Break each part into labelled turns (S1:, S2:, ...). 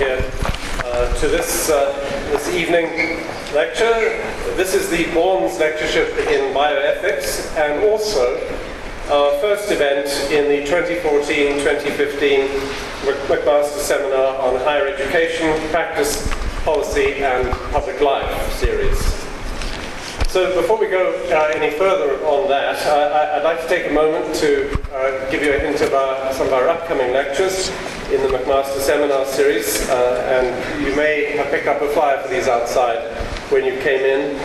S1: here to this evening lecture. This is the Bourns Lectureship in Bioethics, and also our first event in the 2014-2015 McMaster Seminar on Higher Education, Practice, Policy and Public Life series. So before we go any further on that, I'd like to take a moment to give you a hint about some of our upcoming lectures in the McMaster Seminar series, and you may have picked up a flyer for these outside when you came in.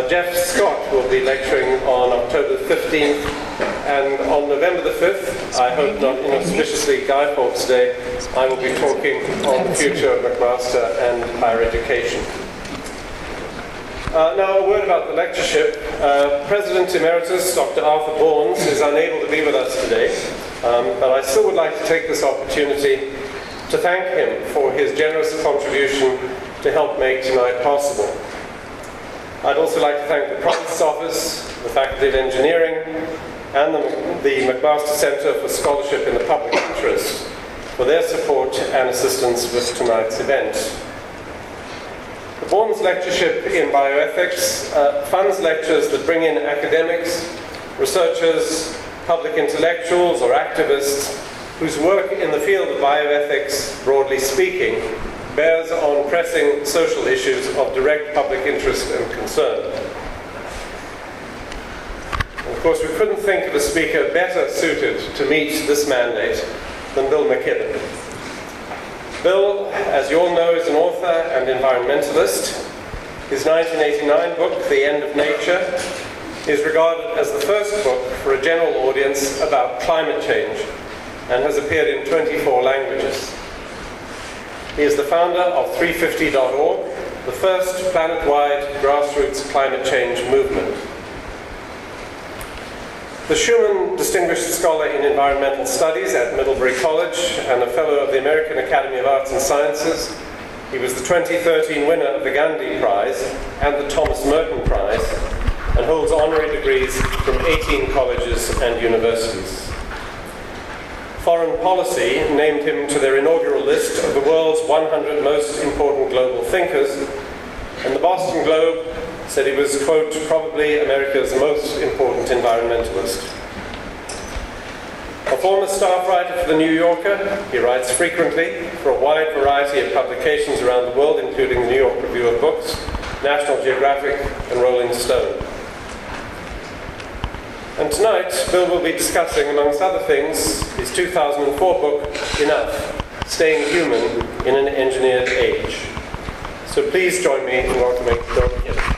S1: Jeff Scott will be lecturing on October 15th, and on November the 5th, I hope not inauspiciously Guy Fawkes Day, I will be talking on the future of McMaster and higher education. Now, a word about the lectureship. President Emeritus Dr. Arthur Bourns is unable to be with us today, but I still would like to take this opportunity to thank him for his generous contribution to help make tonight possible. I'd also like to thank the Provost's Office, the Faculty of Engineering, and the McMaster Center for Scholarship in the Public Interest for their support and assistance with tonight's event. The Bourns Lectureship in Bioethics funds lectures that bring in academics, researchers, public intellectuals or activists whose work in the field of bioethics, broadly speaking, bears on pressing social issues of direct public interest and concern. And of course, we couldn't think of a speaker better suited to meet this mandate than Bill McKibben. Bill, as you all know, is an author and environmentalist. His 1989 book, The End of Nature, is regarded as the first book for a general audience about climate change and has appeared in 24 languages. He is the founder of 350.org, the first planet-wide grassroots climate change movement. The Schumann Distinguished Scholar in Environmental Studies at Middlebury College and a Fellow of the American Academy of Arts and Sciences, he was the 2013 winner of the Gandhi Prize and the Thomas Merton Prize, and holds honorary degrees from 18 colleges and universities. Foreign Policy named him to their inaugural list of the world's 100 most important global thinkers, and the Boston Globe said he was, quote, probably America's most important environmentalist. A former staff writer for The New Yorker, he writes frequently for a wide variety of publications around the world, including the New York Review of Books, National Geographic, and Rolling Stone. And tonight, Bill will be discussing, amongst other things, his 2004 book, Enough, Staying Human in an Engineered Age. So please join me in welcoming Bill McKibben.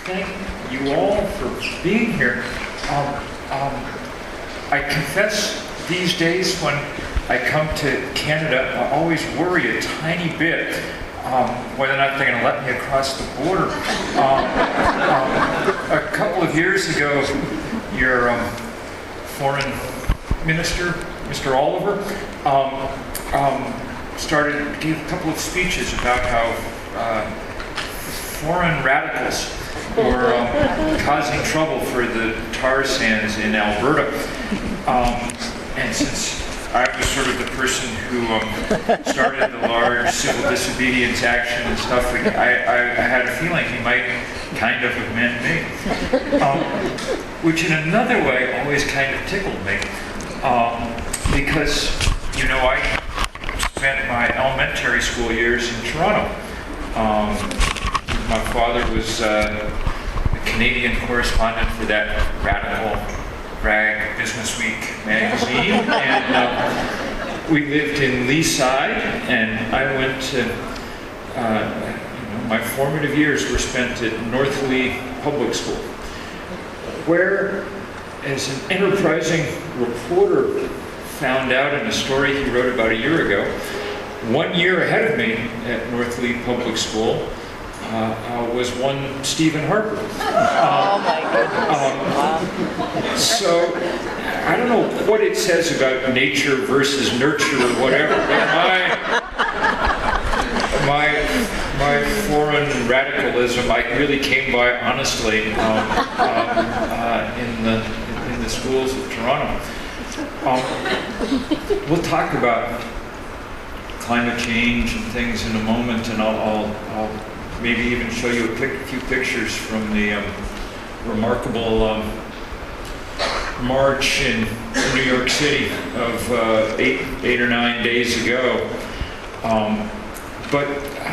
S2: Thank you all for being here. I confess these days when I come to Canada, I always worry a tiny bit whether or not they're going to let me across the border. A couple of years ago, your foreign minister, Mr. Oliver, gave a couple of speeches about how foreign radicals were causing trouble for the tar sands in Alberta. And since I was sort of the person who started the large civil disobedience action and stuff, I had a feeling he might kind of have meant me. Which in another way always kind of tickled me. Because, you know, I spent my elementary school years in Toronto. My father was a Canadian correspondent for that radical rag Business Week magazine, and we lived in Leaside, and I went to, my formative years were spent at Northleigh Public School, where, as an enterprising reporter found out in a story he wrote about a year ago, 1 year ahead of me at Northleigh Public School, was one Stephen Harper.
S3: Oh my goodness.
S2: So, I don't know what it says about nature versus nurture or whatever, but my foreign radicalism I really came by honestly in the schools of Toronto. We'll talk about climate change and things in a moment, and I'll maybe even show you a few pictures from the remarkable march in New York City of 8 or 9 days ago. But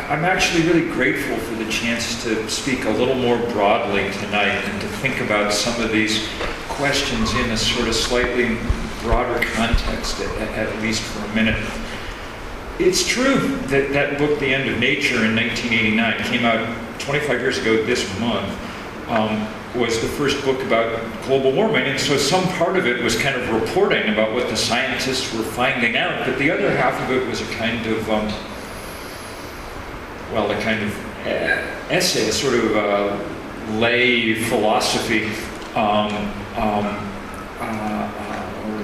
S2: I'm actually really grateful for the chance to speak a little more broadly tonight and to think about some of these questions in a sort of slightly broader context, at least for a minute. It's true that that book, The End of Nature, in 1989, came out 25 years ago this month, was the first book about global warming, and so some part of it was kind of reporting about what the scientists were finding out, but the other half of it was a kind of, essay, a sort of lay philosophy, or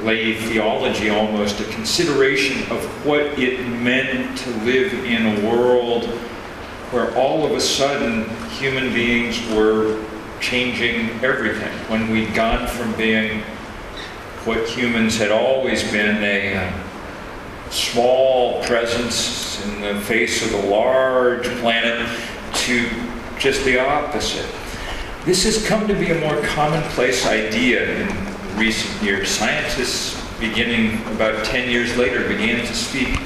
S2: lay theology almost, a consideration of what it meant to live in a world where all of a sudden human beings were changing everything. When we'd gone from being what humans had always been, a small presence in the face of a large planet, to just the opposite. This has come to be a more commonplace idea in recent years. Scientists, beginning about 10 years later, began to speak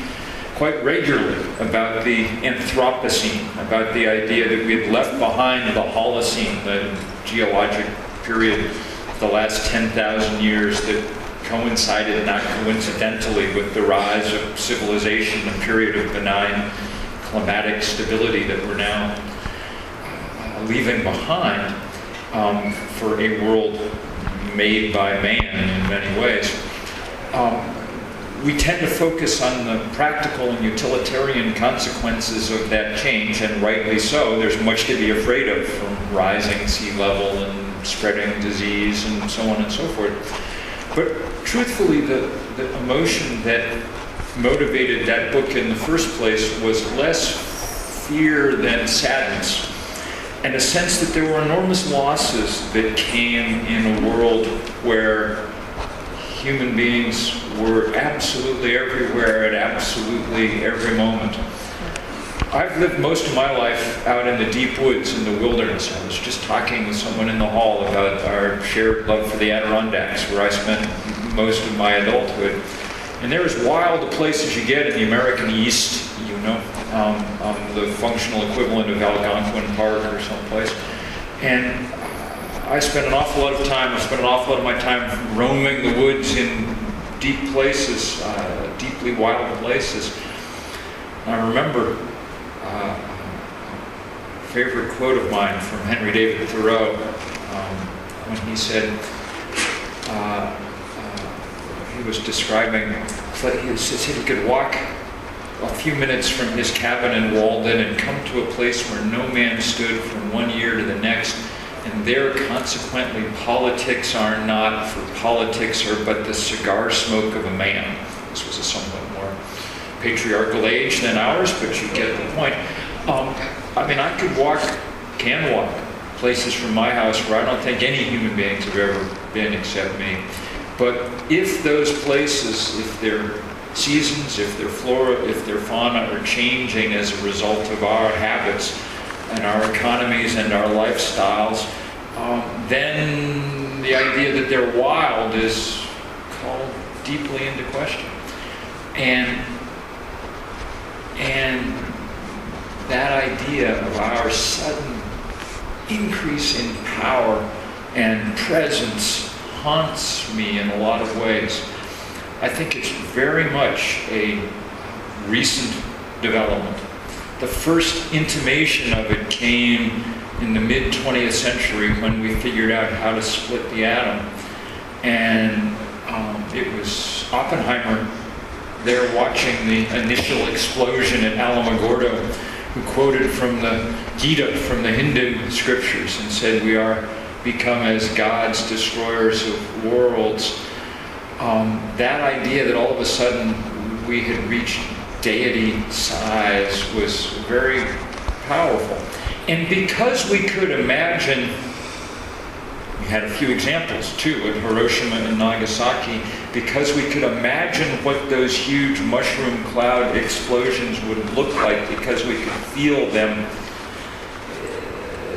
S2: quite regularly about the Anthropocene, about the idea that we had left behind the Holocene, the geologic period of the last 10,000 years that coincided, not coincidentally, with the rise of civilization, a period of benign climatic stability that we're now leaving behind for a world made by man in many ways. We tend to focus on the practical and utilitarian consequences of that change, and rightly so. There's much to be afraid of, from rising sea level and spreading disease and so on and so forth. But truthfully, the emotion that motivated that book in the first place was less fear than sadness, and a sense that there were enormous losses that came in a world where human beings were absolutely everywhere at absolutely every moment. I've lived most of my life out in the deep woods, in the wilderness. I was just talking with someone in the hall about our shared love for the Adirondacks, where I spent most of my adulthood. And they're as wild a place as you get in the American East, you know, the functional equivalent of Algonquin Park or someplace. And I spent an awful lot of my time roaming the woods in deep places, deeply wild places. I remember a favorite quote of mine from Henry David Thoreau, when he said, he was describing, he said he could walk a few minutes from his cabin in Walden and come to a place where no man stood from one year to the next, and there consequently politics are not, for politics are but the cigar smoke of a man. This was a somewhat more patriarchal age than ours, but you get the point. I mean, I can walk places from my house where I don't think any human beings have ever been except me. But if those places, if their seasons, if their flora, if their fauna are changing as a result of our habits and our economies and our lifestyles, then the idea that they're wild is called deeply into question. And that idea of our sudden increase in power and presence haunts me in a lot of ways. I think it's very much a recent development. The first intimation of it came in the mid-20th century when we figured out how to split the atom. And it was Oppenheimer there watching the initial explosion at Alamogordo, who quoted from the Gita, from the Hindu scriptures, and said, "We are become as gods, destroyers of worlds." That idea that all of a sudden we had reached deity size was very powerful. And because we could imagine, we had a few examples too at Hiroshima and Nagasaki, because we could imagine what those huge mushroom cloud explosions would look like, because we could feel them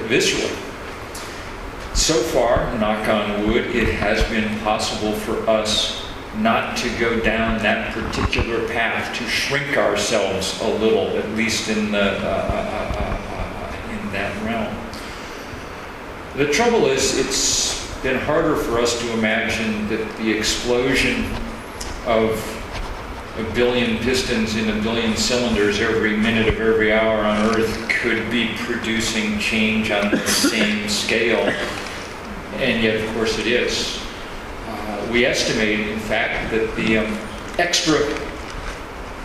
S2: visually. So far, knock on wood, it has been possible for us not to go down that particular path, to shrink ourselves a little, at least in the in that realm. The trouble is, it's been harder for us to imagine that the explosion of a billion pistons in a billion cylinders every minute of every hour on Earth could be producing change on the same scale, and yet, of course, it is. We estimate, in fact, that the extra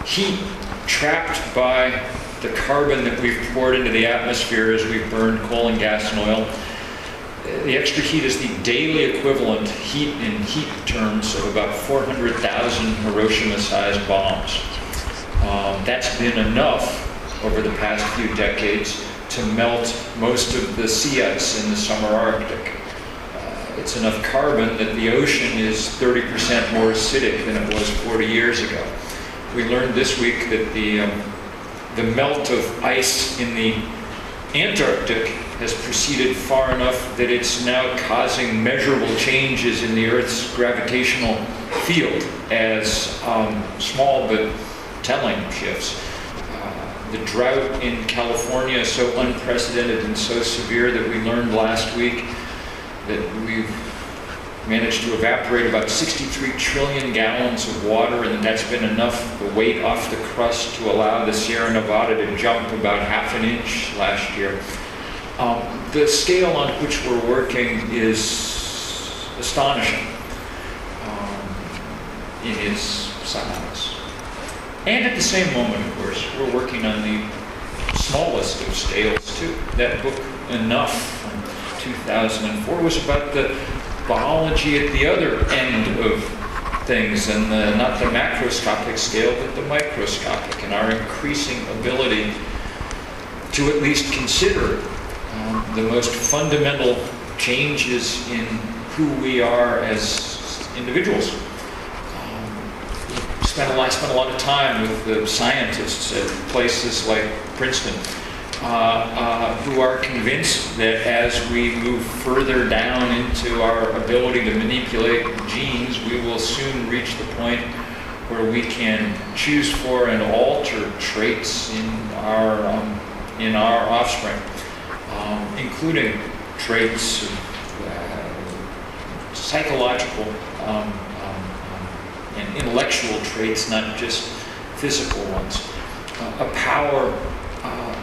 S2: heat trapped by the carbon that we've poured into the atmosphere as we've burned coal and gas and oil, the extra heat is the daily equivalent heat in heat terms of about 400,000 Hiroshima-sized bombs. That's been enough over the past few decades to melt most of the sea ice in the summer Arctic. It's enough carbon that the ocean is 30% more acidic than it was 40 years ago. We learned this week that the melt of ice in the Antarctic has proceeded far enough that it's now causing measurable changes in the Earth's gravitational field as small but telling shifts. The drought in California is so unprecedented and so severe that we learned last week that we've managed to evaporate about 63 trillion gallons of water, and that's been enough, the weight off the crust, to allow the Sierra Nevada to jump about ½ an inch last year. The scale on which we're working is astonishing in its size. And at the same moment, of course, we're working on the smallest of scales too. That book, Enough, from 2004, was about the biology at the other end of things, and not the macroscopic scale, but the microscopic, and our increasing ability to at least consider the most fundamental changes in who we are as individuals. Spent a lot of time with the scientists at places like Princeton, who are convinced that as we move further down into our ability to manipulate genes, we will soon reach the point where we can choose for and alter traits in our offspring, including traits of psychological and intellectual traits, not just physical ones. A power,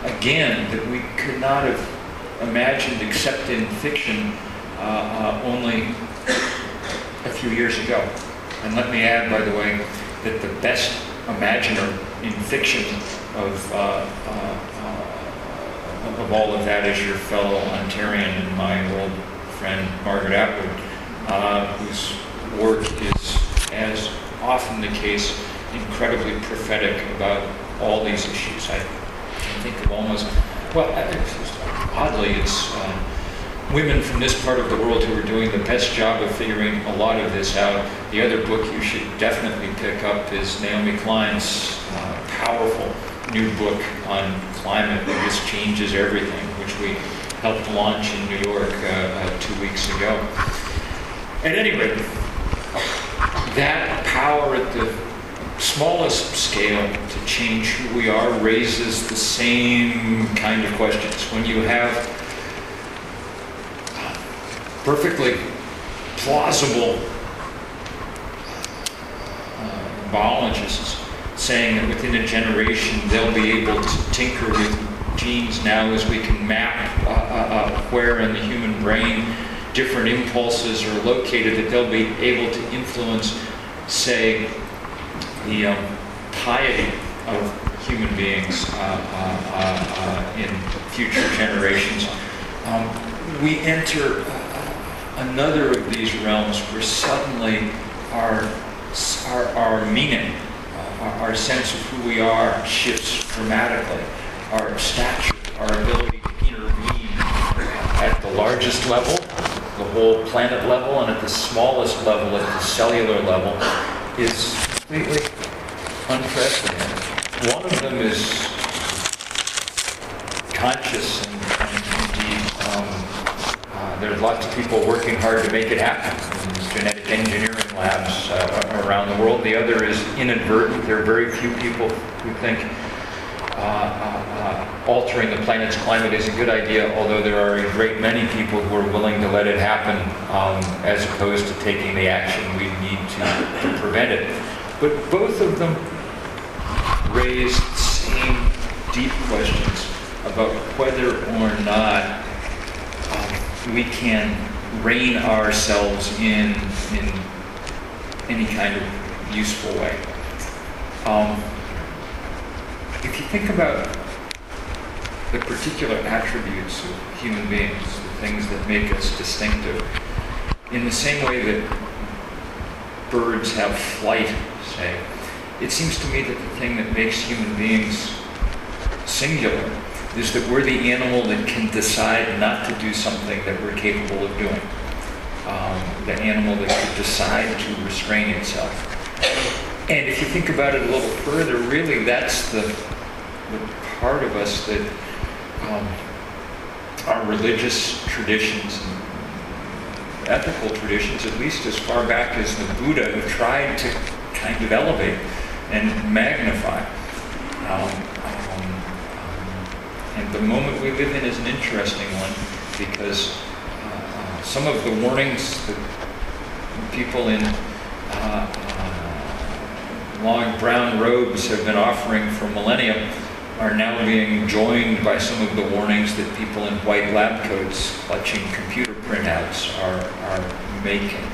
S2: again, that we could not have imagined except in fiction only a few years ago. And let me add, by the way, that the best imaginer in fiction of all of that is your fellow Ontarian and my old friend Margaret Atwood, whose work is, as often the case, incredibly prophetic about all these issues. I think of almost, well, oddly, it's women from this part of the world who are doing the best job of figuring a lot of this out. The other book you should definitely pick up is Naomi Klein's powerful new book on climate, This Changes Everything, which we helped launch in New York 2 weeks ago. At any rate, that power at the smallest scale to change who we are raises the same kind of questions. When you have perfectly plausible biologists saying that within a generation they'll be able to tinker with genes now as we can map where in the human brain different impulses are located, that they'll be able to influence, say, the piety of human beings in future generations. We enter another of these realms where suddenly our meaning, our sense of who we are shifts dramatically. Our stature, our ability to intervene at the largest level, the whole planet level, and at the smallest level, at the cellular level, is completely unprecedented. One of them is conscious, and indeed, there's lots of people working hard to make it happen in genetic engineering labs around the world. The other is inadvertent. There are very few people who think altering the planet's climate is a good idea, although there are a great many people who are willing to let it happen as opposed to taking the action we need to prevent it. But both of them raise the same deep questions about whether or not we can rein ourselves in any kind of useful way. If you think about the particular attributes of human beings, the things that make us distinctive, in the same way that birds have flight, say, it seems to me that the thing that makes human beings singular is that we're the animal that can decide not to do something that we're capable of doing. The animal that could decide to restrain itself. And if you think about it a little further, really that's the part of us that our religious traditions and ethical traditions, at least as far back as the Buddha, have tried to kind of elevate and magnify. And the moment we live in is an interesting one, because some of the warnings that people in long brown robes have been offering for millennia are now being joined by some of the warnings that people in white lab coats clutching computer printouts are making.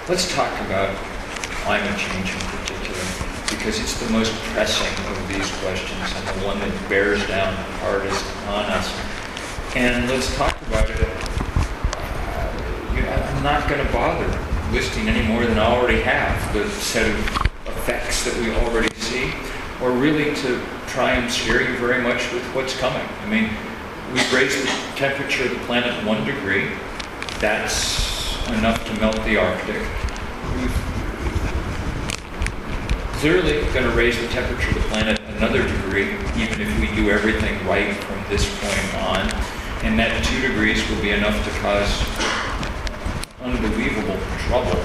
S2: Let's talk about climate change in particular, because it's the most pressing of these questions and the one that bears down hardest on us. And let's talk about it. I'm not going to bother listing any more than I already have, the set of effects that we already see, or really to try and scare you very much with what's coming. I mean, we've raised the temperature of the planet 1 degree. That's enough to melt the Arctic. We've clearly going to raise the temperature of the planet another degree, even if we do everything right from this point on. And that 2 degrees will be enough to cause unbelievable trouble.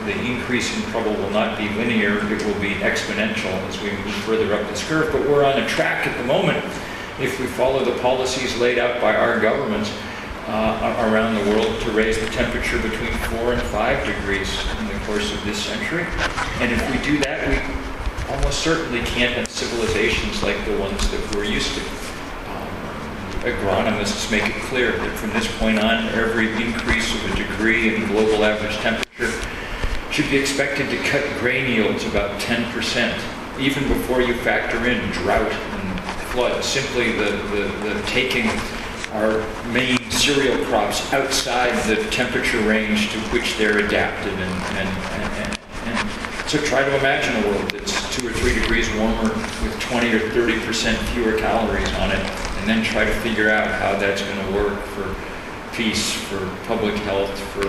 S2: The increase in trouble will not be linear, it will be exponential as we move further up this curve. But we're on a track at the moment, if we follow the policies laid out by our governments around the world, to raise the temperature between 4 and 5 degrees in the course of this century. And if we do that, we almost certainly can't have civilizations like the ones that we're used to. Agronomists make it clear that from this point on, every increase of a degree in global average temperature should be expected to cut grain yields about 10%, even before you factor in drought and flood. Simply the taking our main cereal crops outside the temperature range to which they're adapted. And so try to imagine a world that's 2 or 3 degrees warmer with 20 or 30% fewer calories on it, and then try to figure out how that's going to work for peace, for public health, for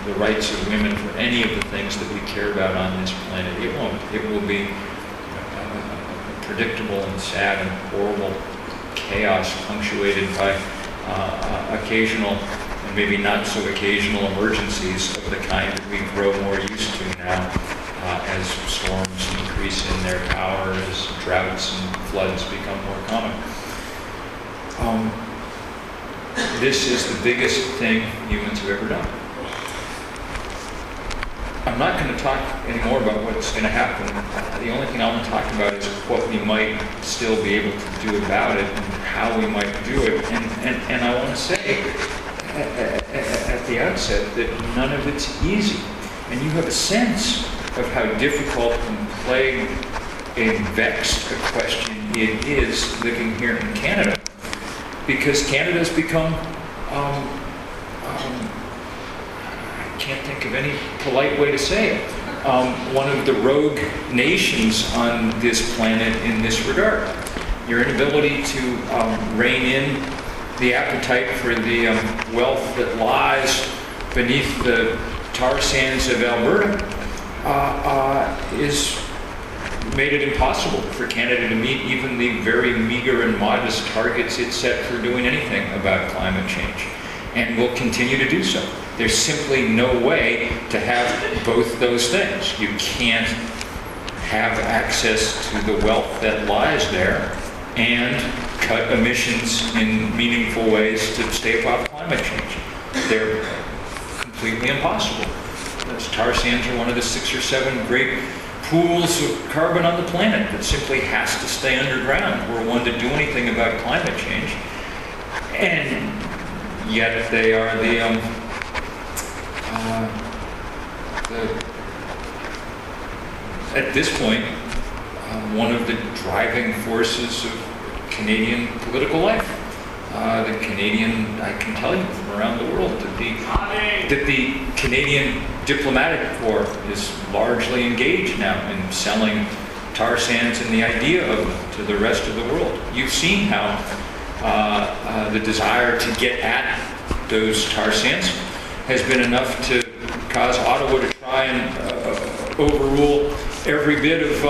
S2: the rights of women, for any of the things that we care about on this planet. It won't. It will be predictable and sad and horrible chaos punctuated by occasional and maybe not so occasional emergencies of the kind that we grow more used to now as storms increase in their power, as droughts and floods become more common. This is the biggest thing humans have ever done. I'm not going to talk anymore about what's going to happen. The only thing I want to talk about is what we might still be able to do about it and how we might do it. And I want to say at the outset that none of it's easy. And you have a sense of how difficult and plagued and vexed a question it is living here in Canada. Because Canada's become, I can't think of any polite way to say it, one of the rogue nations on this planet in this regard. Your inability to rein in the appetite for the wealth that lies beneath the tar sands of Alberta is made it impossible for Canada to meet even the very meager and modest targets it set for doing anything about climate change, and will continue to do so. There's simply no way to have both those things. You can't have access to the wealth that lies there and cut emissions in meaningful ways to stave off climate change. They're completely impossible. Those tar sands are one of the 6 or 7 great pools of carbon on the planet that simply has to stay underground were one to do anything about climate change. And yet they are at this point, one of the driving forces of Canadian political life. The Canadian, I can tell you from around the world, that the Canadian diplomatic corps is largely engaged now in selling tar sands and the idea of them to the rest of the world. You've seen how the desire to get at those tar sands has been enough to cause Ottawa to try and overrule every bit of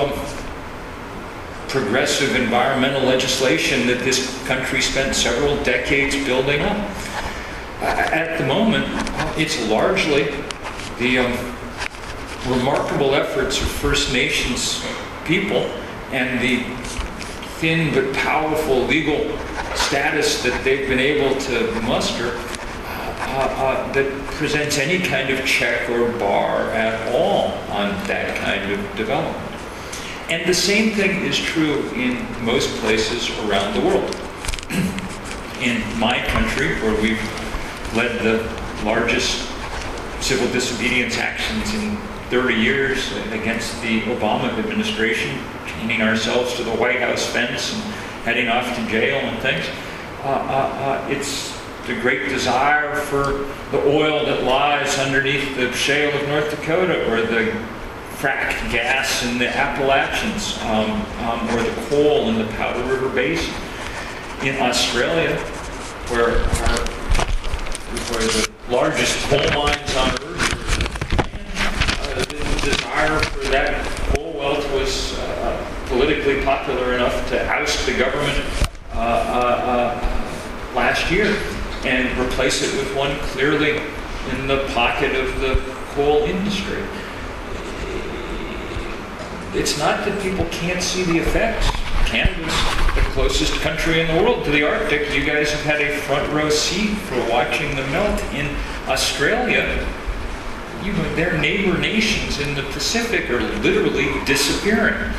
S2: progressive environmental legislation that this country spent several decades building up. At the moment, it's largely the remarkable efforts of First Nations people and the thin but powerful legal status that they've been able to muster that presents any kind of check or bar at all on that kind of development. And the same thing is true in most places around the world. In my country, where we've led the largest civil disobedience actions in 30 years against the Obama administration, chaining ourselves to the White House fence and heading off to jail and things, it's the great desire for the oil that lies underneath the shale of North Dakota, or the fracked gas in the Appalachians, or the coal in the Powder River Basin. In Australia, where the largest coal mines on Earth, the desire for that coal wealth was politically popular enough to oust the government last year and replace it with one clearly in the pocket of the coal industry. It's not that people can't see the effects. Canada's the closest country in the world to the Arctic. You guys have had a front row seat for watching the melt. In Australia, you know, their neighbor nations in the Pacific are literally disappearing.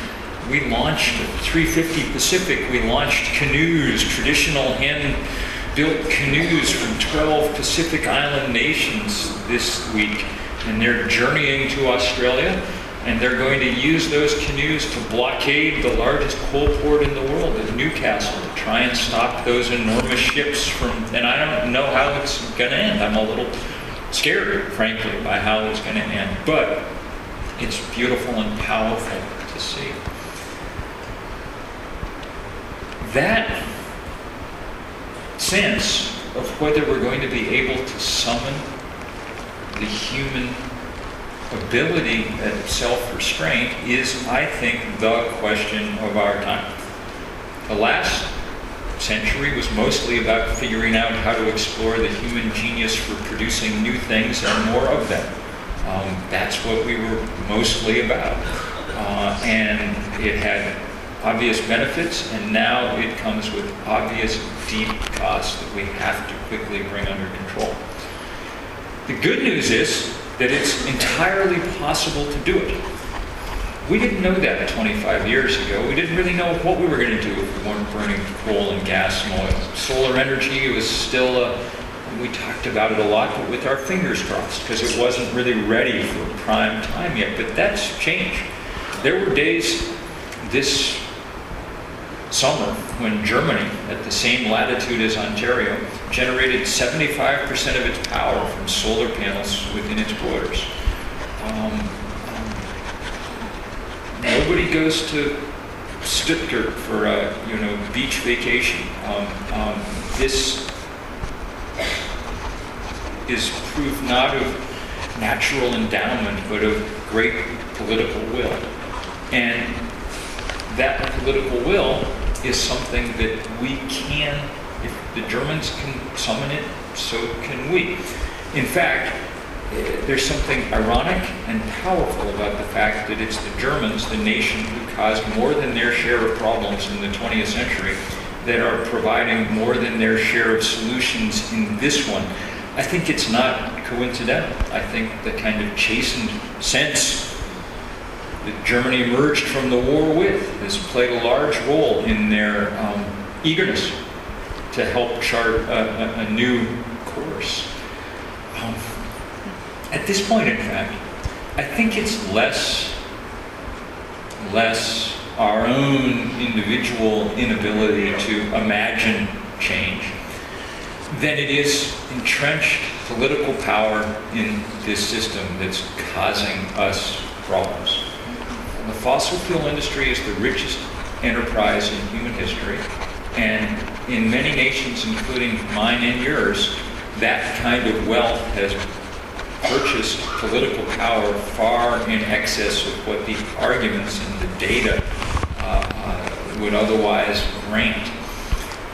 S2: We launched 350 Pacific. We launched canoes, traditional hand-built canoes from 12 Pacific Island nations this week. And they're journeying to Australia. And they're going to use those canoes to blockade the largest coal port in the world at Newcastle to try and stop those enormous ships from, and I don't know how it's going to end. I'm a little scared, frankly, by how it's going to end. But it's beautiful and powerful to see. That sense of whether we're going to be able to summon the human ability at self-restraint is, I think, the question of our time. The last century was mostly about figuring out how to explore the human genius for producing new things and more of them. That's what we were mostly about. And it had obvious benefits, and now it comes with obvious deep costs that we have to quickly bring under control. The good news is that it's entirely possible to do it. We didn't know that 25 years ago. We didn't really know what we were going to do if we weren't burning coal and gas and oil. Solar energy was still we talked about it a lot, but with our fingers crossed, because it wasn't really ready for prime time yet. But that's changed. There were days this summer when Germany, at the same latitude as Ontario, generated 75% of its power from solar panels within its borders. Nobody goes to Stuttgart for a beach vacation. This is proof not of natural endowment, but of great political will. And that political will is something that we can, if the Germans can summon it, so can we. In fact, there's something ironic and powerful about the fact that it's the Germans, the nation who caused more than their share of problems in the 20th century, that are providing more than their share of solutions in this one. I think it's not coincidental. I think the kind of chastened sense that Germany emerged from the war with has played a large role in their eagerness to help chart a new course. At this point, in fact, I think it's less our own individual inability to imagine change than it is entrenched political power in this system that's causing us problems. The fossil fuel industry is the richest enterprise in human history, and in many nations, including mine and yours, that kind of wealth has purchased political power far in excess of what the arguments and the data would otherwise grant.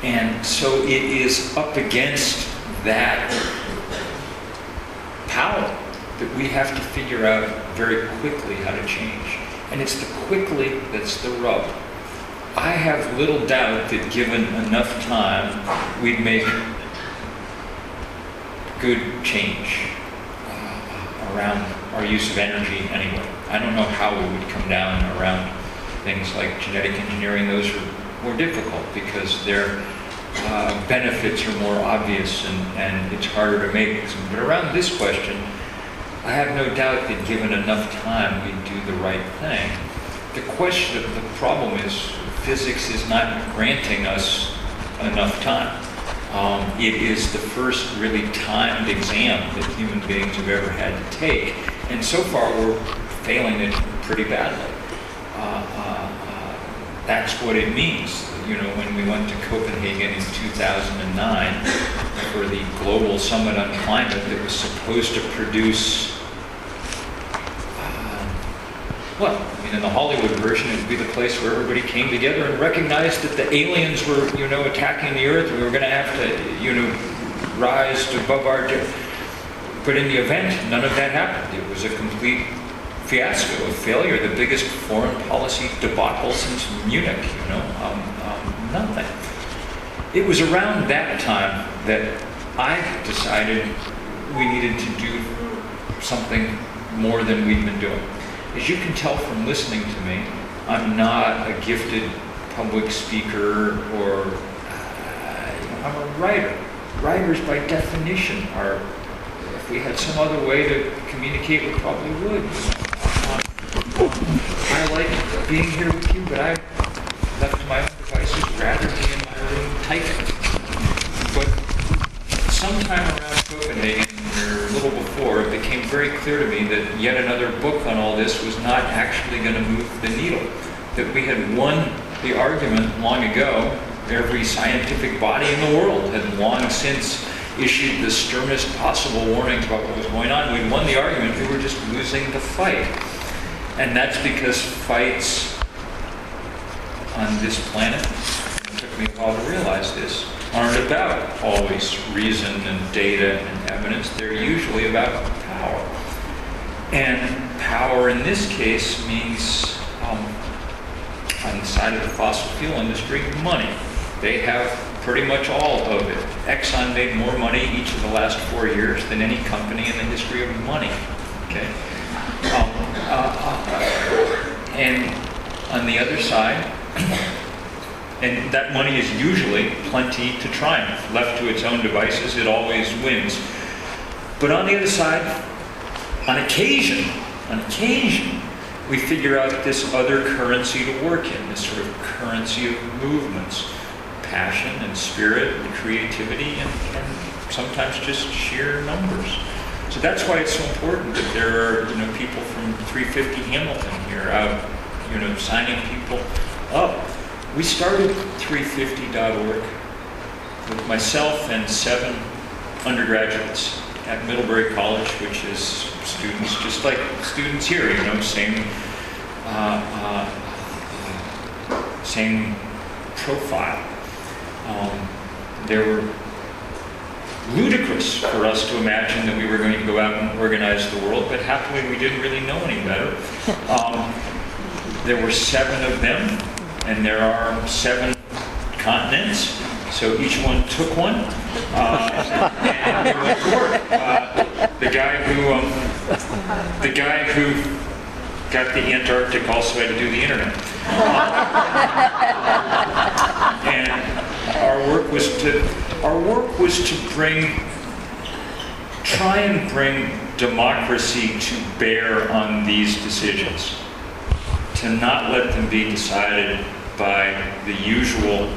S2: And so it is up against that power that we have to figure out very quickly how to change. And it's the quickly that's the rub. I have little doubt that given enough time, we'd make good change around our use of energy anyway. I don't know how we would come down around things like genetic engineering. Those are more difficult because their benefits are more obvious and it's harder to make. But around this question, I have no doubt that given enough time, we'd do the right thing. The problem is physics is not granting us enough time. It is the first really timed exam that human beings have ever had to take. And so far, we're failing it pretty badly. That's what it means. When we went to Copenhagen in 2009 for the Global Summit on Climate that was supposed to produce, in the Hollywood version, it would be the place where everybody came together and recognized that the aliens were, attacking the Earth. We were going to have to, rise above our... But in the event, none of that happened. It was a complete fiasco, a failure, the biggest foreign policy debacle since Munich, nothing. It was around that time that I decided we needed to do something more than we'd been doing. As you can tell from listening to me, I'm not a gifted public speaker or, I'm a writer. Writers by definition are, if we had some other way to communicate, we probably would. I like being here with you, but I left my own devices rather be in my room typing. But sometime around Copenhagen, or a little before, it became very clear to me that yet another book on all this was not actually going to move the needle. That we had won the argument long ago. Every scientific body in the world had long since issued the sternest possible warnings about what was going on. We'd won the argument, we were just losing the fight. And that's because fights on this planet, it took me a while to realize this, aren't about always reason and data and evidence. They're usually about power. And power in this case means, on the side of the fossil fuel industry, money. They have pretty much all of it. Exxon made more money each of the last 4 years than any company in the history of money. Okay? And on the other side, and that money is usually plenty to triumph. Left to its own devices, it always wins. But on the other side, on occasion, we figure out this other currency to work in, this sort of currency of movements, passion and spirit and creativity and sometimes just sheer numbers. So that's why it's so important that there are people from 350 Hamilton here. signing people up. We started 350.org with myself and 7 undergraduates at Middlebury College, which is students just like students here, same profile. They were ludicrous for us to imagine that we were going to go out and organize the world, but happily we didn't really know any better. There were 7 of them, and there are 7 continents, so each one took one, and we went to work. The guy who got the Antarctic also had to do the internet. And our work was to try and bring democracy to bear on these decisions, to not let them be decided by the usual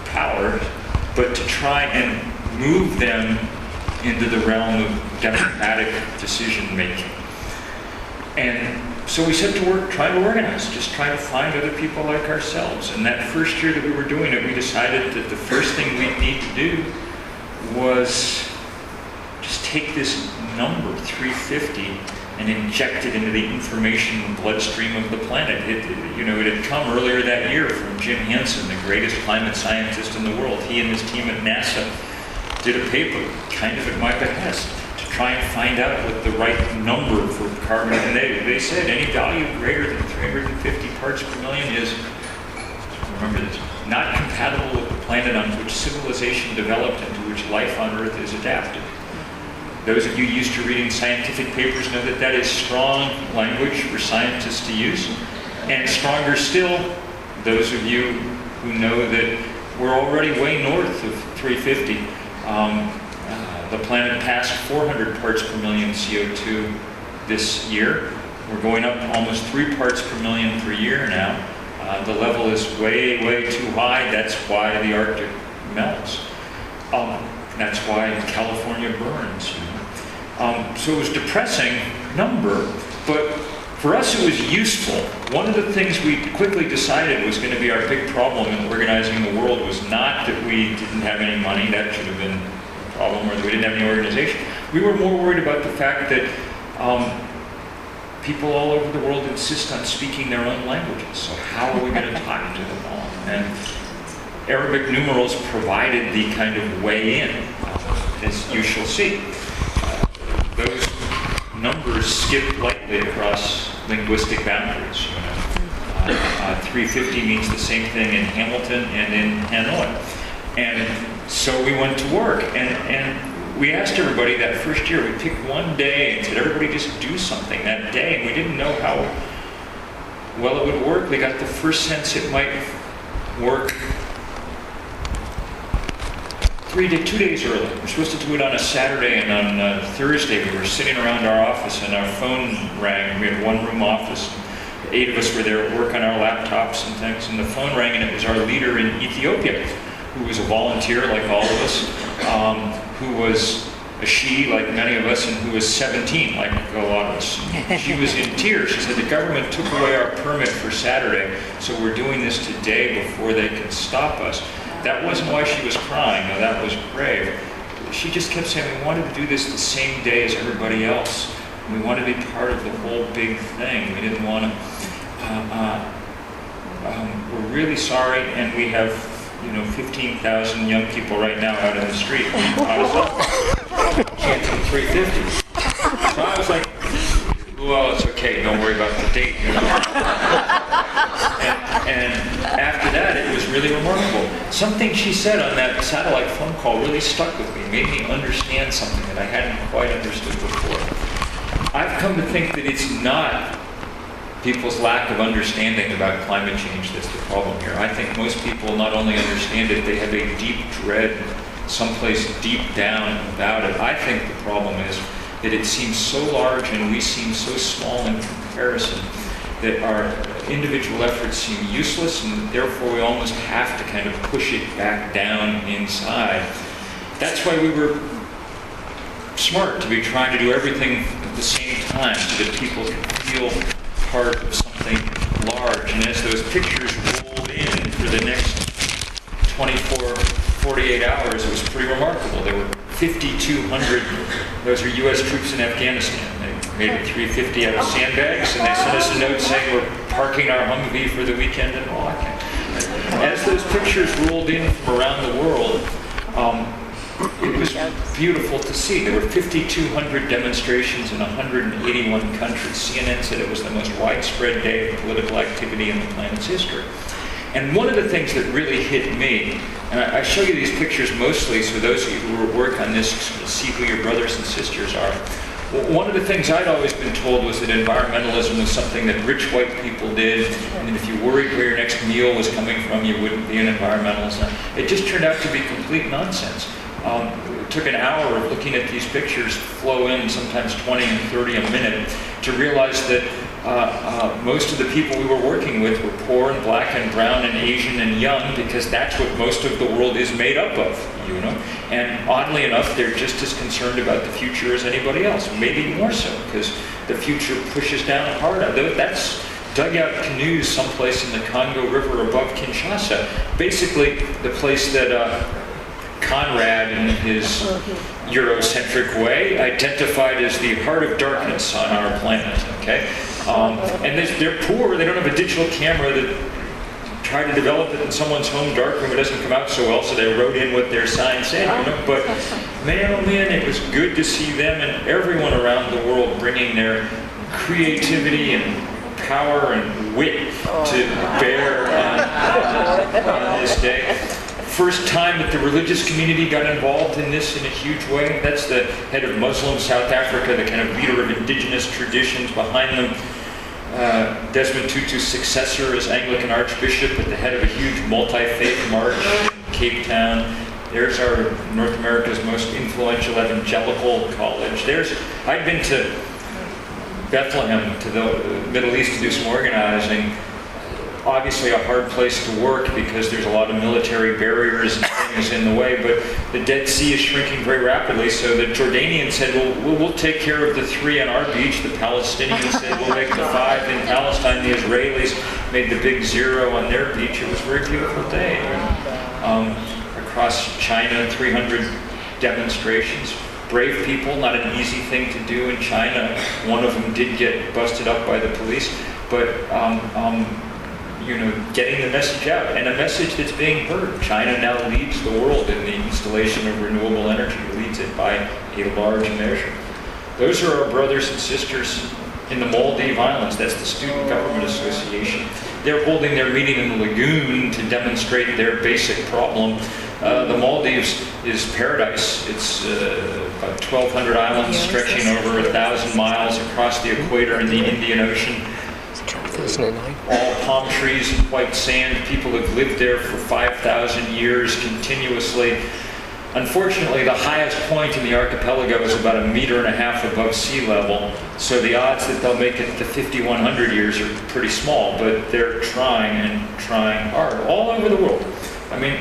S2: power, but to try and move them into the realm of democratic decision making. And so we set to work trying to organize, just trying to find other people like ourselves. And that first year that we were doing it, we decided that the first thing we'd need to do was just take this number, 350, and inject it into the information bloodstream of the planet. It had come earlier that year from Jim Hansen, the greatest climate scientist in the world. He and his team at NASA did a paper, kind of at my behest, to try and find out what the right number for carbon. And they said any value greater than 350 parts per million is, remember this, not compatible with the planet on which civilization developed and to which life on Earth is adapted. Those of you used to reading scientific papers know that that is strong language for scientists to use. And stronger still, those of you who know that we're already way north of 350. The planet passed 400 parts per million CO2 this year. We're going up almost 3 parts per million per year now. The level is way, way too high. That's why the Arctic melts. That's why California burns. So it was a depressing number, but for us it was useful. One of the things we quickly decided was going to be our big problem in organizing the world was not that we didn't have any money, that should have been a problem, or that we didn't have any organization. We were more worried about the fact that people all over the world insist on speaking their own languages, so how are we going to talk to them all? And Arabic numerals provided the kind of way in, as you shall see. Those numbers skip lightly across linguistic boundaries. 350 means the same thing in Hamilton and in Hanoi. And so we went to work, and we asked everybody that first year, we picked one day and said, everybody just do something that day, and we didn't know how well it would work. We got the first sense it might work 2 days early. We were supposed to do it on a Saturday, and on Thursday we were sitting around our office and our phone rang. We had a one-room office. 8 of us were there at work on our laptops and things, and the phone rang, and it was our leader in Ethiopia, who was a volunteer like all of us, who was a she like many of us, and who was 17 like a lot of us. She was in tears. She said, the government took away our permit for Saturday, so we're doing this today before they can stop us. That wasn't why she was crying. No, that was brave. She just kept saying, we wanted to do this the same day as everybody else. We wanted to be part of the whole big thing. We didn't want to, we're really sorry, and we have, 15,000 young people right now out in the street. Chanting 350. So I was like, well, it's okay, don't worry about the date. And after that, it was really remarkable. Something she said on that satellite phone call really stuck with me, made me understand something that I hadn't quite understood before. I've come to think that it's not people's lack of understanding about climate change that's the problem here. I think most people not only understand it, they have a deep dread someplace deep down about it. I think the problem is that it seems so large and we seem so small in comparison that our individual efforts seem useless, and therefore we almost have to kind of push it back down inside. That's why we were smart to be trying to do everything at the same time so that people can feel part of something large. And as those pictures rolled in for the next 24, 48 hours, it was pretty remarkable. There were 5,200, those are U.S. troops in Afghanistan. They made it 350 out of sandbags, and they sent us a note saying we're parking our Humvee for the weekend in Washington. As those pictures rolled in from around the world, it was beautiful to see. There were 5,200 demonstrations in 181 countries. CNN said it was the most widespread day of political activity in the planet's history. And one of the things that really hit me, and I show you these pictures mostly so those of you who work on this see who your brothers and sisters are. One of the things I'd always been told was that environmentalism was something that rich white people did, and that if you worried where your next meal was coming from, you wouldn't be an environmentalist. It just turned out to be complete nonsense. It took an hour of looking at these pictures flow in, sometimes 20 and 30 a minute, to realize that most of the people we were working with were poor and black and brown and Asian and young, because that's what most of the world is made up of, you know. And oddly enough, they're just as concerned about the future as anybody else, maybe more so, because the future pushes down hard. That's dugout canoes someplace in the Congo River above Kinshasa, basically the place that Conrad, in his Eurocentric way, identified as the heart of darkness on our planet, okay? And they're poor, they don't have a digital camera that tried to develop it in someone's home darkroom. It doesn't come out so well, so they wrote in what their sign said, you know? But man, oh man, it was good to see them and everyone around the world bringing their creativity and power and wit to bear on this day. First time that the religious community got involved in this in a huge way. That's the head of Muslim South Africa, the kind of leader of indigenous traditions behind them. Desmond Tutu's successor is Anglican Archbishop at the head of a huge multi-faith march in Cape Town. There's our North America's most influential evangelical college. I'd been to Bethlehem, to the Middle East, to do some organizing. Obviously a hard place to work because there's a lot of military barriers and things in the way, but the Dead Sea is shrinking very rapidly, so the Jordanians said, well, we'll take care of the 3 on our beach. The Palestinians said, we'll make the 5 in Palestine. The Israelis made the big 0 on their beach. It was a very beautiful day. Across China, 300 demonstrations. Brave people, not an easy thing to do in China. One of them did get busted up by the police, but you know, getting the message out, and a message that's being heard. China now leads the world in the installation of renewable energy, leads it by a large measure. Those are our brothers and sisters in the Maldive Islands. That's the Student Government Association. They're holding their meeting in the lagoon to demonstrate their basic problem. The Maldives is paradise. It's about 1,200 islands stretching over 1,000 miles across the equator in the Indian Ocean. All palm trees and white sand. People have lived there for 5,000 years continuously. Unfortunately, the highest point in the archipelago is about 1.5 meters above sea level, so the odds that they'll make it to 5,100 years are pretty small, but they're trying and trying hard all over the world. I mean,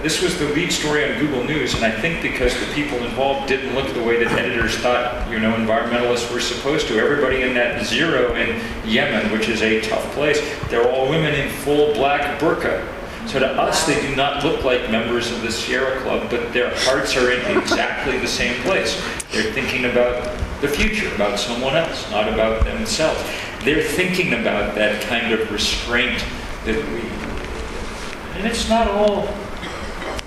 S2: this was the lead story on Google News, and I think because the people involved didn't look the way that editors thought, you know, environmentalists were supposed to. Everybody in that 0 in Yemen, which is a tough place, they're all women in full black burqa. So to us, they do not look like members of the Sierra Club, but their hearts are in exactly the same place. They're thinking about the future, about someone else, not about themselves. They're thinking about that kind of restraint that and it's not all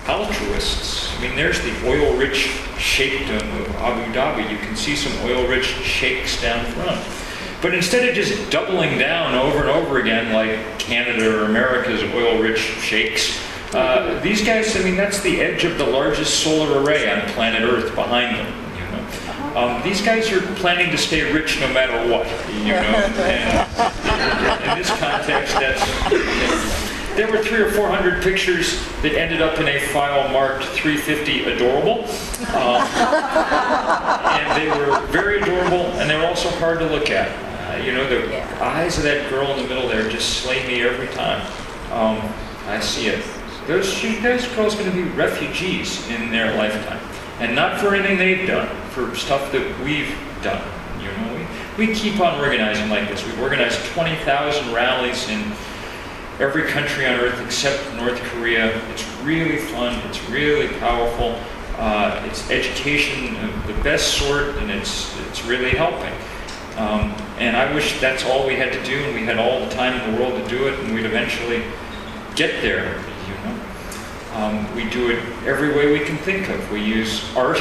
S2: altruists. I mean, there's the oil-rich sheikhdom of Abu Dhabi. You can see some oil-rich sheikhs down front. But instead of just doubling down over and over again like Canada or America's oil-rich sheikhs, these guys, I mean, that's the edge of the largest solar array on planet Earth behind them. You know? These guys are planning to stay rich no matter what. You know? And in this context, that's... There were 300 or 400 pictures that ended up in a file marked 350 adorable. And they were very adorable, and they were also hard to look at. You know, the eyes of that girl in the middle there just slay me every time. I see it. Those girls are going to be refugees in their lifetime. And not for anything they've done, for stuff that we've done. You know, we keep on organizing like this. We've organized 20,000 rallies in every country on earth except North Korea. It's really fun, it's really powerful. It's education of the best sort, and it's really helping. And I wish that's all we had to do, and we had all the time in the world to do it, and we'd eventually get there, you know. We do it every way we can think of. We use art.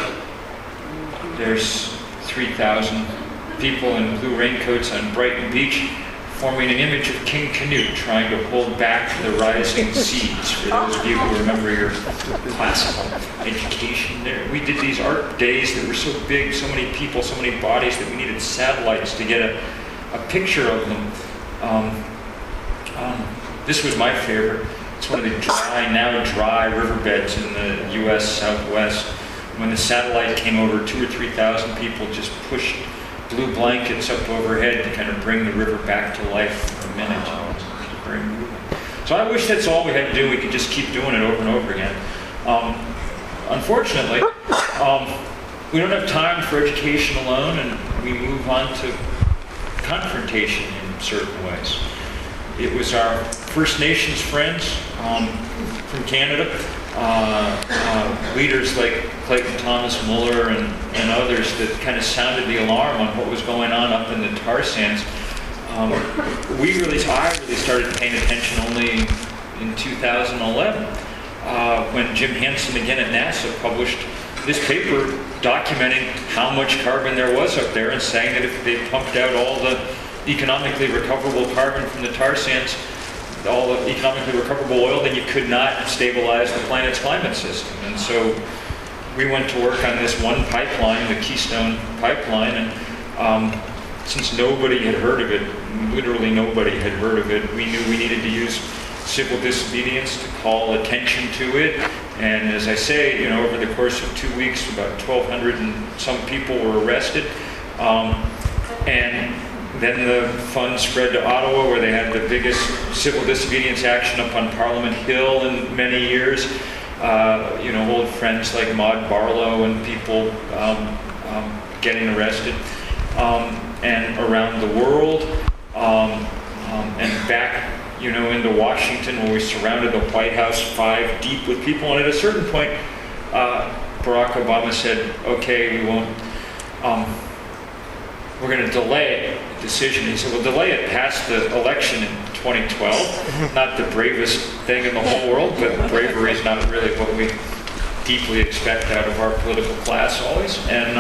S2: There's 3,000 people in blue raincoats on Brighton Beach forming an image of King Canute trying to hold back the rising seas, for those of you who remember your classical education there. We did these art days that were so big, so many people, so many bodies, that we needed satellites to get a picture of them. This was my favorite. It's one of the now dry riverbeds in the US Southwest. When the satellite came over, 2,000 or 3,000 people just pushed blue blankets up overhead to kind of bring the river back to life for a minute. It was very moving. So I wish that's all we had to do. We could just keep doing it over and over again. Unfortunately, we don't have time for education alone, and we move on to confrontation in certain ways. It was our First Nations friends from Canada, leaders like Clayton Thomas Muller and others that kind of sounded the alarm on what was going on up in the tar sands. I really started paying attention only in 2011 when Jim Hansen again at NASA published this paper documenting how much carbon there was up there, and saying that if they pumped out all the economically recoverable carbon from the tar sands, all the economically recoverable oil, then you could not stabilize the planet's climate system. And so we went to work on this one pipeline, the Keystone Pipeline, and since nobody had heard of it, literally nobody had heard of it, we knew we needed to use civil disobedience to call attention to it. And as I say, you know, over the course of 2 weeks, about 1,200 and some people were arrested. And then the fun spread to Ottawa, where they had the biggest civil disobedience action up on Parliament Hill in many years. You know, old friends like Maud Barlow and people getting arrested. And around the world, and back, you know, into Washington, where we surrounded the White House 5 deep with people. And at a certain point, Barack Obama said, okay, we won't, we're going to delay the decision. He said, we'll delay it past the election in 2012. Not the bravest thing in the whole world, but bravery is not really what we deeply expect out of our political class always. And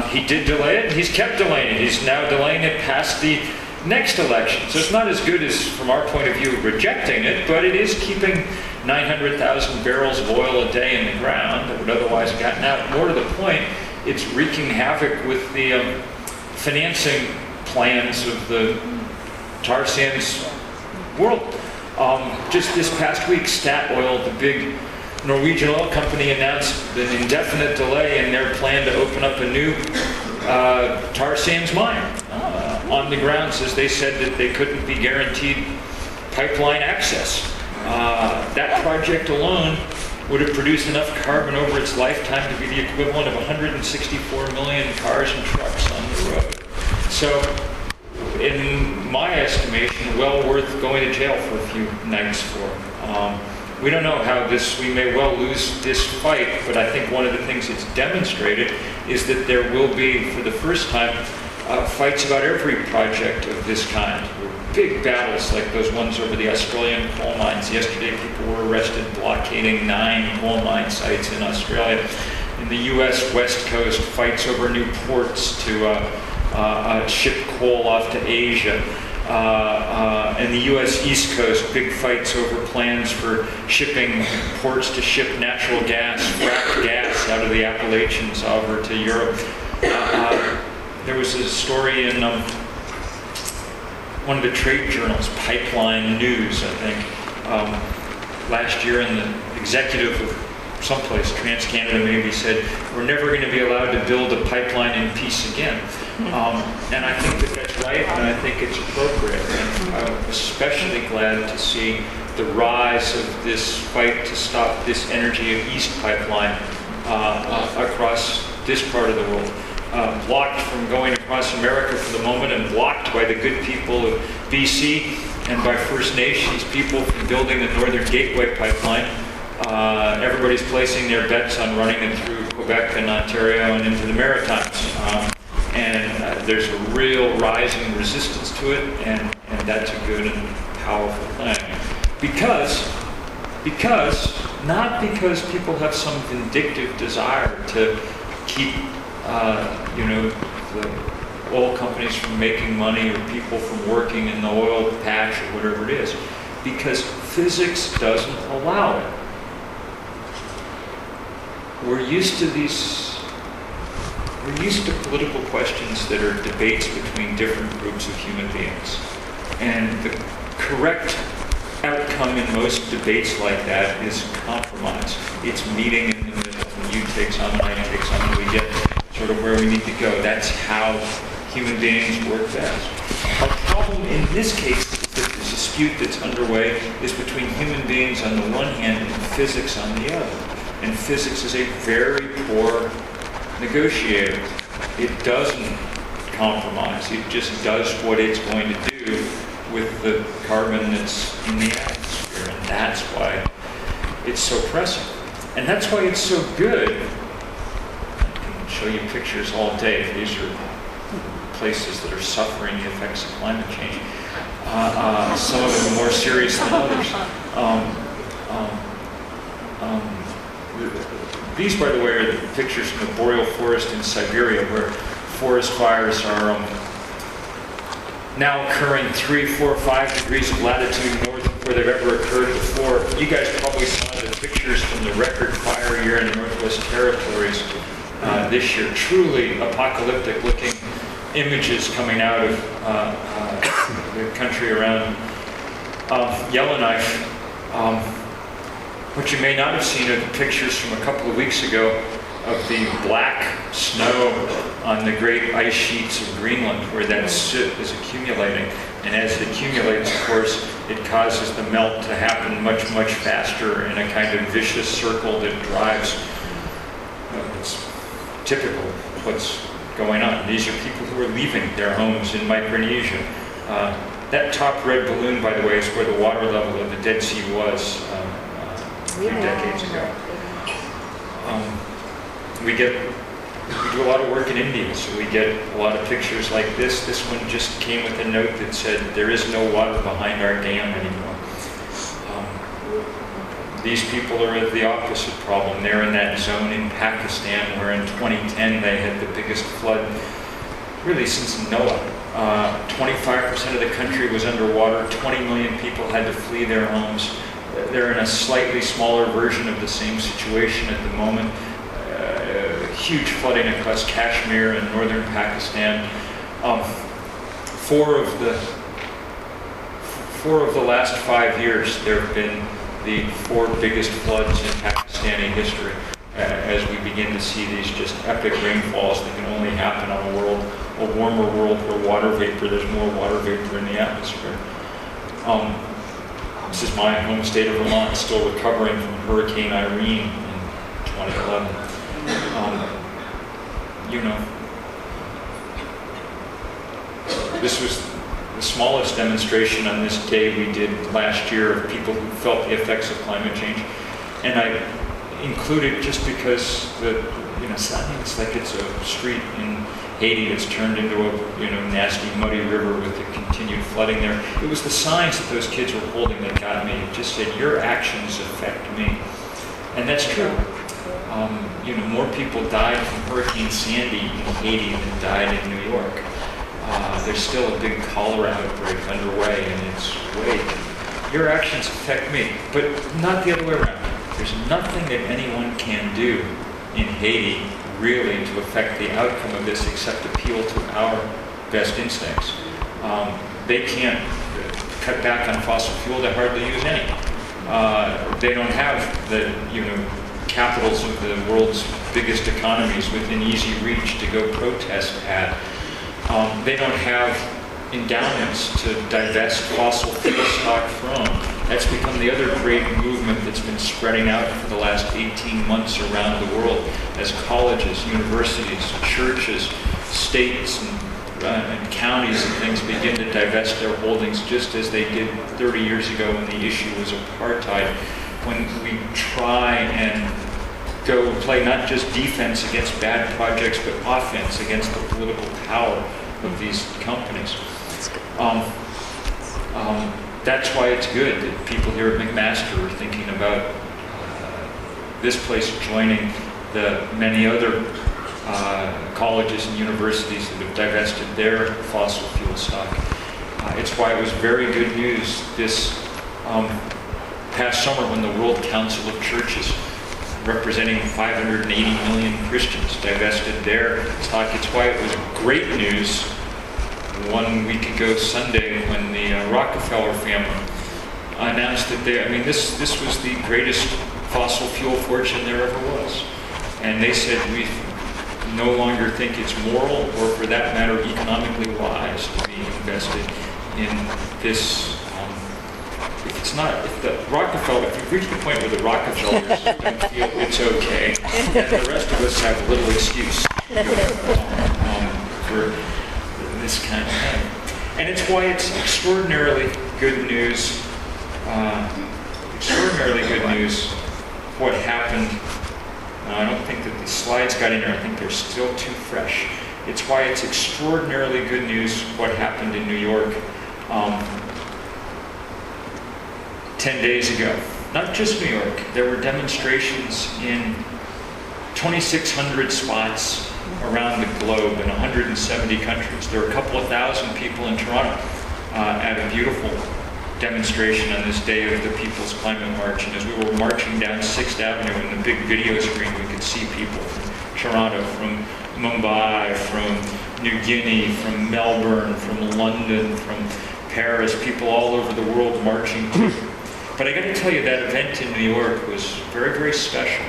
S2: he did delay it, and he's kept delaying it. He's now delaying it past the next election. So it's not as good as, from our point of view, rejecting it, but it is keeping 900,000 barrels of oil a day in the ground that would otherwise have gotten out. More to the point, it's wreaking havoc with the financing plans of the tar sands world. Just this past week, Statoil, the big Norwegian oil company, announced an indefinite delay in their plan to open up a new tar sands mine on the grounds, as they said, that they couldn't be guaranteed pipeline access. That project alone would have produced enough carbon over its lifetime to be the equivalent of 164 million cars and trucks on the road. So, in my estimation, well worth going to jail for a few nights for. We don't know how we may well lose this fight, but I think one of the things it's demonstrated is that there will be, for the first time, fights about every project of this kind. Big battles like those ones over the Australian coal mines. Yesterday, people were arrested blockading 9 coal mine sites in Australia. In the U.S. West Coast, fights over new ports to ship coal off to Asia. In the U.S. East Coast, big fights over plans for shipping ports to ship natural gas, fracked gas, out of the Appalachians over to Europe. There was a story in one of the trade journals, Pipeline News, I think, last year, and the executive of someplace, TransCanada maybe, said, we're never going to be allowed to build a pipeline in peace again. And I think that that's right, and I think it's appropriate. And I'm especially glad to see the rise of this fight to stop this Energy of East pipeline across this part of the world. blocked from going across America for the moment, and blocked by the good people of BC and by First Nations people from building the Northern Gateway pipeline. Everybody's placing their bets on running it through Quebec and Ontario and into the Maritimes. There's a real rising resistance to it, and that's a good and powerful thing. Not because people have some vindictive desire to keep, the oil companies from making money or people from working in the oil patch or whatever it is, because physics doesn't allow it. We're used to political questions that are debates between different groups of human beings. And the correct outcome in most debates like that is compromise. It's meeting in the middle. You take some, I take some, and we get sort of where we need to go. That's how human beings work best. Our problem in this case is that the dispute that's underway is between human beings on the one hand and physics on the other. And physics is a very poor negotiator. It doesn't compromise. It just does what it's going to do with the carbon that's in the atmosphere. And that's why it's so pressing. And that's why it's so good. I can show you pictures all day. These are places that are suffering the effects of climate change. Some of them are more serious than others. These, by the way, are the pictures from the boreal forest in Siberia, where forest fires are now occurring 3, 4, 5 degrees of latitude north of where they've ever occurred before. You guys probably saw the pictures from the record fire year in the Northwest Territories this year. Truly apocalyptic-looking images coming out of the country around Yellowknife. What you may not have seen are the pictures from a couple of weeks ago of the black snow on the great ice sheets of Greenland, where that soot is accumulating. And as it accumulates, of course, it causes the melt to happen much, much faster in a kind of vicious circle that drives. It's typical of what's going on. These are people who are leaving their homes in Micronesia. That top red balloon, by the way, is where the water level of the Dead Sea was a few decades ago. We do a lot of work in India, so we get a lot of pictures like this. This one just came with a note that said, there is no water behind our dam anymore. These people are at the opposite problem. They're in that zone in Pakistan where in 2010 they had the biggest flood really since Noah. 25% of the country was underwater. 20 million people had to flee their homes. They're in a slightly smaller version of the same situation at the moment. Huge flooding across Kashmir and northern Pakistan. Four of the last 5 years, there have been the 4 biggest floods in Pakistani history, as we begin to see these just epic rainfalls that can only happen on a warmer world where there's more water vapor in the atmosphere. This is my home state of Vermont, still recovering from Hurricane Irene in 2011. This was the smallest demonstration on this day we did last year of people who felt the effects of climate change. And I included just because it's like it's a street in Haiti that's turned into a nasty muddy river with the continued flooding there. It was the signs that those kids were holding that got me. It just said, your actions affect me. And that's true. More people died from Hurricane Sandy in Haiti than died in New York. There's still a big cholera outbreak underway in its wake. Your actions affect me, but not the other way around. There's nothing that anyone can do in Haiti really to affect the outcome of this except appeal to our best instincts. They can't cut back on fossil fuel, they hardly use any. They don't have the capitals of the world's biggest economies within easy reach to go protest at. They don't have endowments to divest fossil fuel stock from. That's become the other great movement that's been spreading out for the last 18 months around the world as colleges, universities, churches, states, and counties and things begin to divest their holdings just as they did 30 years ago when the issue was apartheid, when we try and go play not just defense against bad projects, but offense against the political power of these companies. That's why it's good that people here at McMaster are thinking about this place joining the many other colleges and universities that have divested their fossil fuel stock. It's why it was very good news this past summer when the World Council of Churches, representing 580 million Christians, divested their stock. It's why it was great news 1 week ago Sunday when the Rockefeller family announced that this was the greatest fossil fuel fortune there ever was. And they said, we no longer think it's moral or, for that matter, economically wise to be invested in this. If you've reached the point where the Rockefellers don't feel it's okay, and the rest of us have little excuse for this kind of thing. And it's why it's extraordinarily good news what happened. I don't think that the slides got in there. I think they're still too fresh. It's why it's extraordinarily good news what happened in New York 10 days ago. Not just New York. There were demonstrations in 2,600 spots around the globe in 170 countries. There were a couple of thousand people in Toronto at a beautiful demonstration on this day of the People's Climate March. And as we were marching down 6th Avenue in the big video screen, we could see people from Toronto, from Mumbai, from New Guinea, from Melbourne, from London, from Paris, people all over the world marching too. But I got to tell you, that event in New York was very, very special.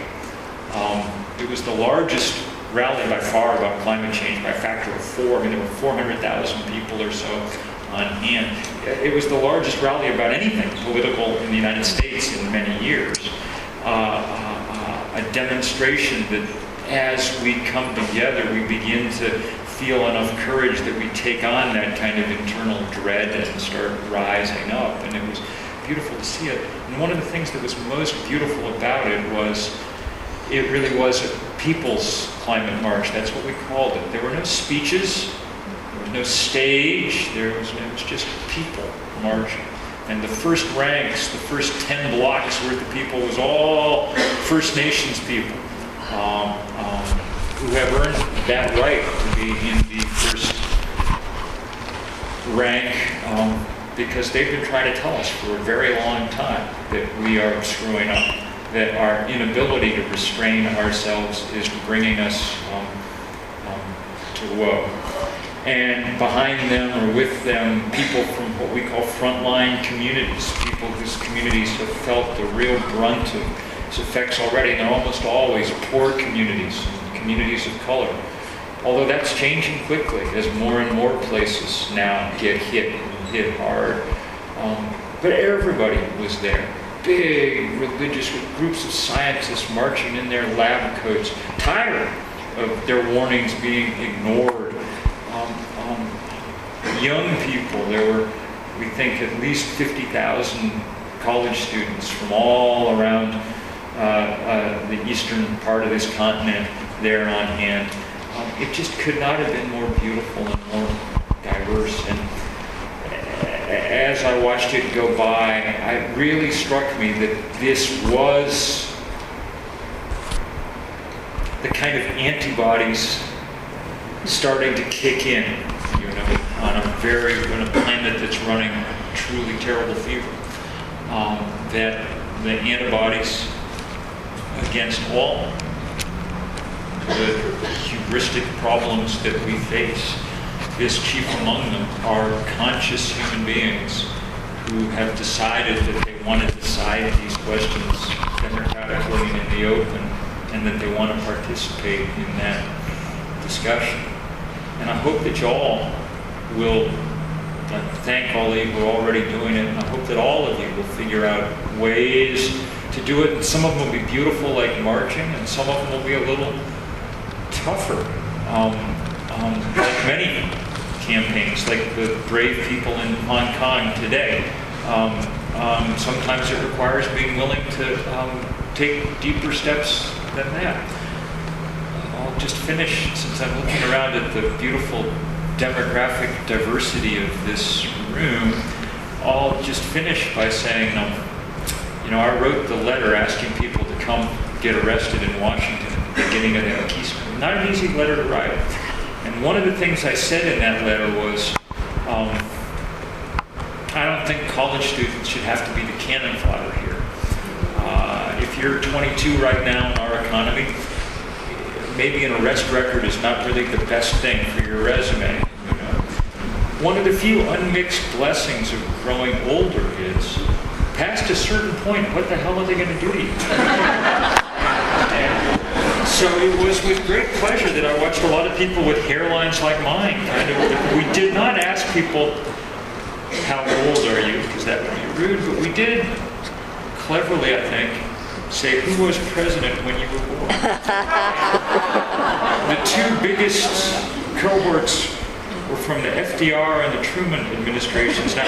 S2: It was the largest rally by far about climate change by a factor of 4. There were 400,000 people or so on hand. It was the largest rally about anything political in the United States in many years. A demonstration that as we come together, we begin to feel enough courage that we take on that kind of internal dread and start rising up. And it was beautiful to see it. And one of the things that was most beautiful about it was it really was a people's climate march. That's what we called it. There were no speeches, there was no stage, it was just people marching. And the first ranks, the first 10 blocks worth of people was all First Nations people who have earned that right to be in the first rank because they've been trying to tell us for a very long time that we are screwing up, that our inability to restrain ourselves is bringing us to woe. And behind them or with them, people from what we call frontline communities, people whose communities have felt the real brunt of its effects already, and they're almost always poor communities, communities of color. Although that's changing quickly as more and more places now get hit hard. But everybody was there. Big religious groups of scientists marching in their lab coats, tired of their warnings being ignored. Young people, there were, we think, at least 50,000 college students from all around the eastern part of this continent there on hand. It just could not have been more beautiful and more diverse. And as I watched it go by, it really struck me that this was the kind of antibodies starting to kick in, on a planet that's running truly terrible fever. That the antibodies against all the hubristic problems that we face, this chief among them are conscious human beings who have decided that they want to decide these questions democratically and in the open, and that they want to participate in that discussion. And I hope that y'all will thank all of you who are already doing it, and I hope that all of you will figure out ways to do it. And some of them will be beautiful, like marching, and some of them will be a little tougher, like many campaigns, like the brave people in Hong Kong today. Sometimes it requires being willing to take deeper steps than that. I'll just finish, since I'm looking around at the beautiful demographic diversity of this room, I'll just finish by saying, I wrote the letter asking people to come get arrested in Washington at the beginning of that piece. Not an easy letter to write. And one of the things I said in that letter was, I don't think college students should have to be the cannon fodder here. If you're 22 right now in our economy, maybe an arrest record is not really the best thing for your resume. One of the few unmixed blessings of growing older is, past a certain point, what the hell are they going to do to you? And so it was with great pleasure that I watched a lot of people with hairlines like mine. We did not ask people, how old are you? Because that would be rude, but we did, cleverly I think, say who was president when you were born. The two biggest cohorts were from the FDR and the Truman administrations. Now,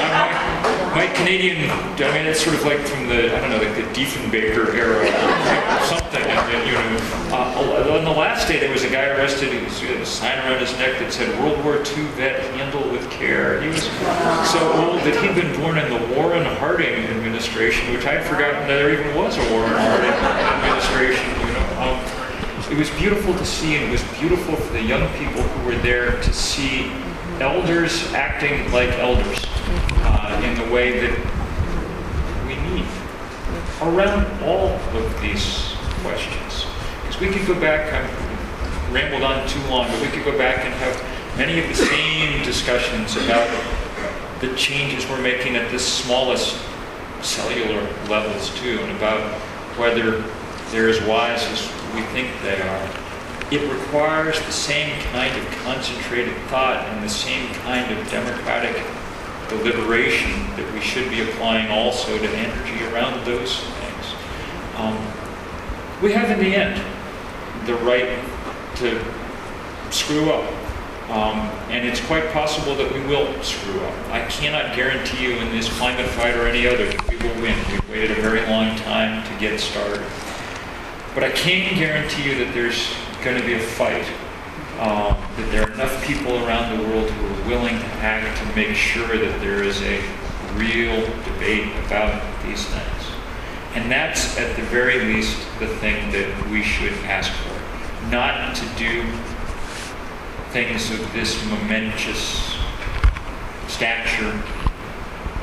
S2: my Canadian, it's sort of like from the, like the Diefenbaker era or something. On the last day, there was a guy arrested who had a sign around his neck that said, World War II vet, handle with care. He was so old that he'd been born in the Warren Harding administration, which I'd forgotten that there even was a Warren Harding administration. It was beautiful to see, and it was beautiful for the young people who were there to see elders acting like elders in the way that we need around all of these questions. Because we could go back, I've rambled on too long, but we could go back and have many of the same discussions about the changes we're making at the smallest cellular levels too, and about whether they're as wise as we think they are. It requires the same kind of concentrated thought and the same kind of democratic deliberation that we should be applying also to energy around those things. We have, in the end, the right to screw up. And it's quite possible that we will screw up. I cannot guarantee you in this climate fight or any other that we will win. We've waited a very long time to get started. But I can guarantee you that there's going to be a fight, that there are enough people around the world who are willing to act to make sure that there is a real debate about these things. And that's, at the very least, the thing that we should ask for. Not to do things of this momentous stature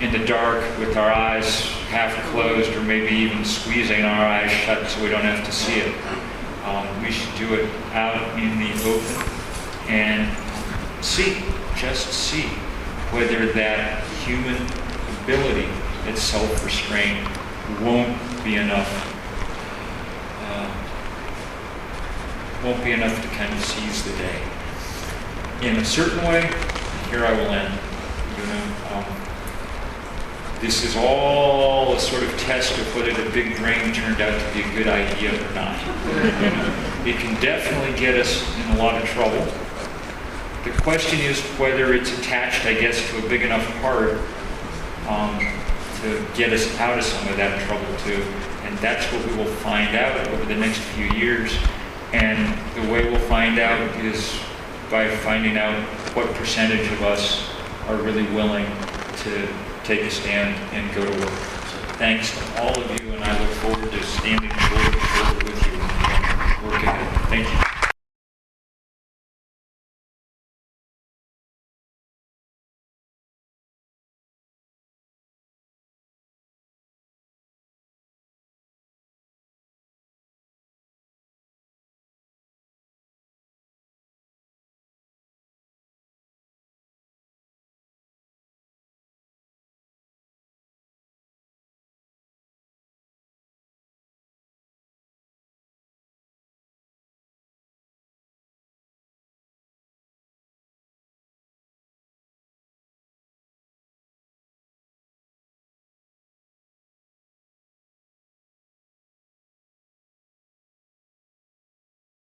S2: in the dark with our eyes half closed, or maybe even squeezing our eyes shut so we don't have to see it. We should do it out in the open and just see whether that human ability, that self-restraint, won't be enough to kind of seize the day. In a certain way, here I will end. This is all a sort of test of whether the big brain turned out to be a good idea or not. It can definitely get us in a lot of trouble. The question is whether it's attached, I guess, to a big enough heart to get us out of some of that trouble too. And that's what we will find out over the next few years. And the way we'll find out is by finding out what percentage of us are really willing to take a stand and go to work. So thanks to all of you, and I look forward to standing shoulder to shoulder with you and working. Thank you.